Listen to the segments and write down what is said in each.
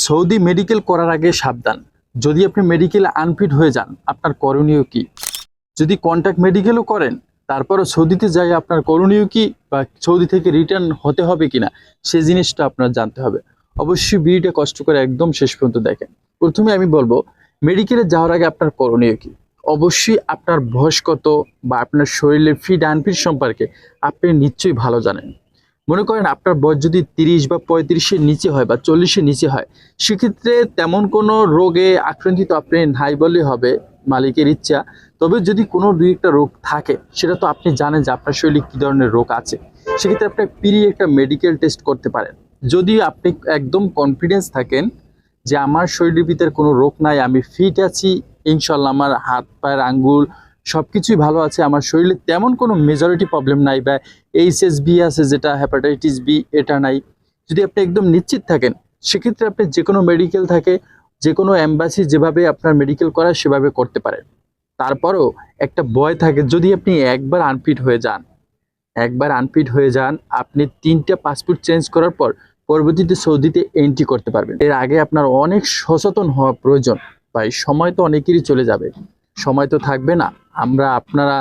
Saudi medical করার আগে সাবধান। যদি আপনি মেডিকেলে আনফিট হয়ে যান, আপনার করণীয় কি? যদি কন্ট্যাক্ট মেডিকেলও করেন, তারপরও সৌদিতে যাই আপনার করণীয় কি, বা সৌদি থেকে রিটার্ন হতে হবে কিনা, সেই জিনিসটা আপনার জানতে হবে। অবশ্যই ভিডিওটা কষ্ট করে একদম শেষ পর্যন্ত দেখেন। প্রথমে আমি বলবো, মেডিকেলে যাওয়ার আগে আপনার করণীয় কি। অবশ্যই আপনার বয়স কত বা আপনার শরীরের ফিট আনফিট সম্পর্কে আপনি নিশ্চয়ই ভালো জানেন। মনে করেন আপনার বয়স যদি 30 বা 35-এর নিচে হয় বা 40-এর নিচে হয়, সেক্ষেত্রে তেমন কোনো রোগে আক্রান্তিত আপনি নাই বললেই হবে, মালিকের ইচ্ছা। তবে যদি কোনো দুই একটা রোগ থাকে, সেটা তো আপনি জানেন যে আপনার শরীরে কী ধরনের রোগ আছে, সেক্ষেত্রে আপনি একটা মেডিকেল টেস্ট করতে পারেন। যদি আপনি একদম কনফিডেন্স থাকেন যে আমার শরীরের ভিতরে কোনো রোগ নাই, আমি ফিট আছি, ইনশাল্লাহ আমার হাত পায়ের আঙ্গুল সব কিছুই ভালো আছে, আমার শরীরে তেমন কোনো মেজরিটি প্রবলেম নাই, বা এইচএসবি আছে যেটা হেপাটাইটিস বি, এটা নাই, যদি আপনি একদম নিশ্চিত থাকেন, সেক্ষেত্রে আপনি যে কোনো মেডিকেল থাকে, যে কোনো এম্বাসি যেভাবে আপনার মেডিকেল করা সেভাবে করতে পারেন। তারপরও একটা ভয় থাকে, যদি আপনি একবার আনফিট হয়ে যান, আপনি 3টা পাসপোর্ট চেঞ্জ করার পর পরবর্তীতে সৌদিতে এন্ট্রি করতে পারবেন। এর আগে আপনার অনেক সচেতন হওয়া প্রয়োজন। ভাই, সময় তো অনেকেরই চলে যাবে, সময় তো থাকবে না। আপনারা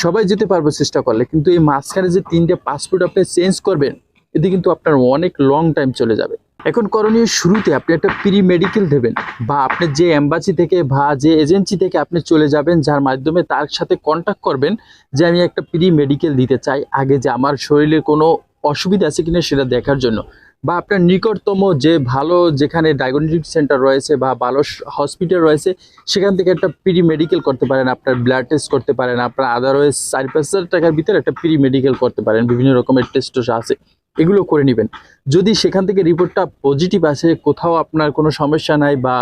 সবাই যেতে পারবো চেষ্টা করলে, কিন্তু এই মাঝখানে যে 3টে পাসপোর্ট আপনি চেঞ্জ করবেন, এতে কিন্তু আপনার অনেক লং টাইম চলে যাবে। এখন করণীয়, শুরুতে আপনি একটা প্রি মেডিকেল দেবেন, বা আপনি যে এম্বাসি থেকে বা যে এজেন্সি থেকে আপনি চলে যাবেন, যার মাধ্যমে তার সাথে কন্ট্যাক্ট করবেন যে আমি একটা প্রি মেডিকেল দিতে চাই, আগে যে আমার শরীরের কোনো অসুবিধা আছে কিনা সেটা দেখার জন্য। বা আপনার নিকটতম যে ভালো যেখানে ডায়াগনস্টিক সেন্টার রয়েছে বা ভালো হসপিটাল রয়েছে, সেখান থেকে একটা প্রি মেডিকেল করতে পারেন, আপনার ব্লাড টেস্ট করতে পারেন, আপনার আদারওয়াইজ 4-5 হাজার টাকার ভিতরে একটা প্রি মেডিকেল করতে পারেন। বিভিন্ন রকমের টেস্ট আছে, এগুলো করে নেবেন। যদি সেখান থেকে রিপোর্টটা পজিটিভ আসে, কোথাও আপনার কোনো সমস্যা নাই বা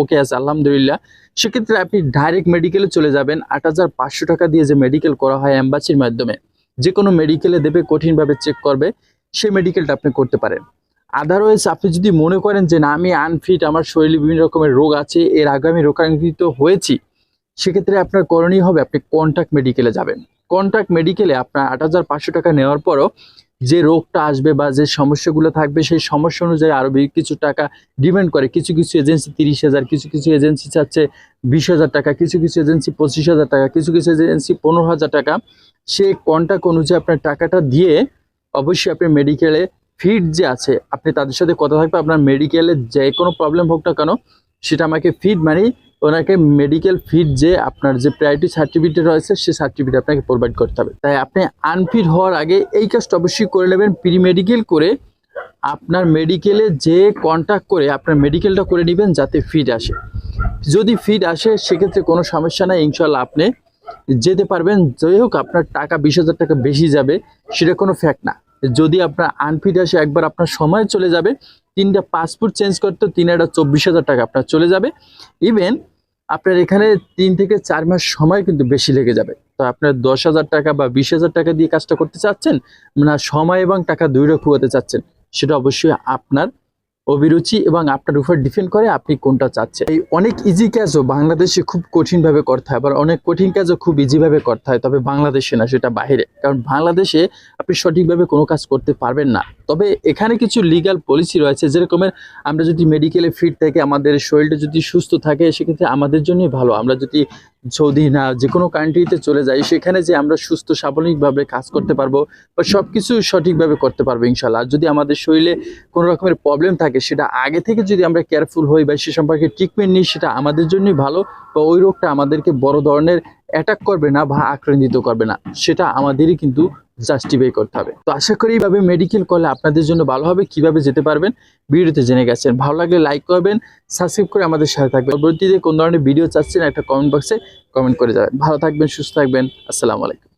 ওকে আছে আলহামদুলিল্লাহ, সেক্ষেত্রে আপনি ডাইরেক্ট মেডিকেলে চলে যাবেন। 8,500 টাকা দিয়ে যে মেডিকেল করা হয় এম্বাসির মাধ্যমে, যে কোনো মেডিকেলে দেবে, কঠিনভাবে চেক করবে, সেই মেডিকেলটা আপনি করতে পারেন। আদারওয়াইজ আপনি যদি মনে করেন যে না, আমি আনফিট, আমার শরীরে বিভিন্ন রকমের রোগ আছে, এর আগে আমি রোগাক্রান্ত হয়েছি, সেক্ষেত্রে আপনার করণীয় হবে আপনি কন্ট্যাক্ট মেডিকেলে যাবেন। কন্ট্যাক্ট মেডিকেলে আপনার 8,500 টাকা নেওয়ার পরও যে রোগটা আসবে বা যে সমস্যাগুলো থাকবে, সেই সমস্যা অনুযায়ী আরও কিছু টাকা ডিমান্ড করে। কিছু কিছু এজেন্সি 30,000, কিছু কিছু এজেন্সি চাচ্ছে 20,000 টাকা, কিছু কিছু এজেন্সি 25,000 টাকা, কিছু কিছু এজেন্সি 15,000 টাকা। সে কন্ট্যাক্ট অনুযায়ী আপনার টাকাটা দিয়ে অবশ্যই আপনি মেডিকেলে ফিট যে আছে, আপনি তাদের সাথে কথা থাকবে, আপনার মেডিকেলে যে কোনো প্রবলেম হোক না কেন, সেটা আমাকে ফিট মানে ওনাকে মেডিকেল ফিট যে আপনার যে প্রায়োরিটি সার্টিফিকেট রয়েছে, সেই সার্টিফিকেট আপনাকে প্রোভাইড করতে হবে। তাই আপনি আনফিট হওয়ার আগে এই কাজটা অবশ্যই করে নেবেন। প্রি মেডিকেল করে আপনার মেডিকেলে যে কন্ট্যাক্ট করে আপনার মেডিকেলটা করে নেবেন, যাতে ফিট আসে। যদি ফিট আসে, সেক্ষেত্রে কোনো সমস্যা নাই, ইনশাল্লাহ আপনি যেতে পারবেন। যাই হোক, আপনার টাকা 20,000 টাকা বেশি যাবে, সেটা কোনো ফ্যাক্ট না। যদি আপনার আনফিট আসে, একবার আপনার সময় চলে যাবে। 3টা পাসপোর্ট চেঞ্জ করতে 24,000 টাকা আপনার চলে যাবে। ইভেন আপনার এখানে 3 থেকে 4 মাস সময় কিন্তু বেশি লেগে যাবে। তো আপনার 10,000 টাকা বা 20,000 টাকা দিয়ে কাজটা করতে চাচ্ছেন না, সময় এবং টাকা দুইটা খুয়াতে চাচ্ছেন, সেটা অবশ্যই আপনার অভিরুচি এবং আপনার উপর ডিপেন্ড করে আপনি কোনটা চাচ্ছেন। এই অনেক ইজি কাজও বাংলাদেশে খুব কঠিনভাবে করতে হয়, আবার অনেক কঠিন কাজও খুব ইজিভাবে করতে হয়, তবে বাংলাদেশে না, সেটা বাইরে। কারণ বাংলাদেশে আপনি সঠিকভাবে কোনো কাজ করতে পারবেন না। তবে এখানে কিছু লিগ্যাল পলিসি রয়েছে, যেরকমের আমরা যদি মেডিকেলে ফিট থাকি, আমাদের শরীরটা যদি সুস্থ থাকে, সেক্ষেত্রে আমাদের জন্যই ভালো। আমরা যদি সৌদি না যে কোনো কান্ট্রিতে চলে যাই, সেখানে যে আমরা সুস্থ স্বাভাবিকভাবে কাজ করতে পারবো বা সব কিছু সঠিকভাবে করতে পারবো ইনশাল্লাহ। আর যদি আমাদের শরীরে কোনো রকমের প্রবলেম থাকে, সেটা আগে থেকে যদি আমরা কেয়ারফুল হই বা সে সম্পর্কে ট্রিটমেন্ট নিই, সেটা আমাদের জন্যই ভালো। বা ওই রোগটা আমাদেরকে বড় ধরনের অ্যাটাক করবে না বা আক্রান্তিত করবে না, সেটা আমাদেরই কিন্তু জাস্টিফাই করতে হবে। তো আশা করি এইভাবে মেডিকেল করলে আপনাদের জন্য ভালো হবে। কিভাবে যেতে পারবেন ভিডিওতে জেনে গেছেন। ভালো লাগলে লাইক করবেন, সাবস্ক্রাইব করে আমাদের সাথে থাকবেন। পরবর্তীতে কোন ধরনের ভিডিও চাচ্ছেন, একটা কমেন্ট বক্সে কমেন্ট করে যাবেন। ভালো থাকবেন, সুস্থ থাকবেন। আসসালামু আলাইকুম।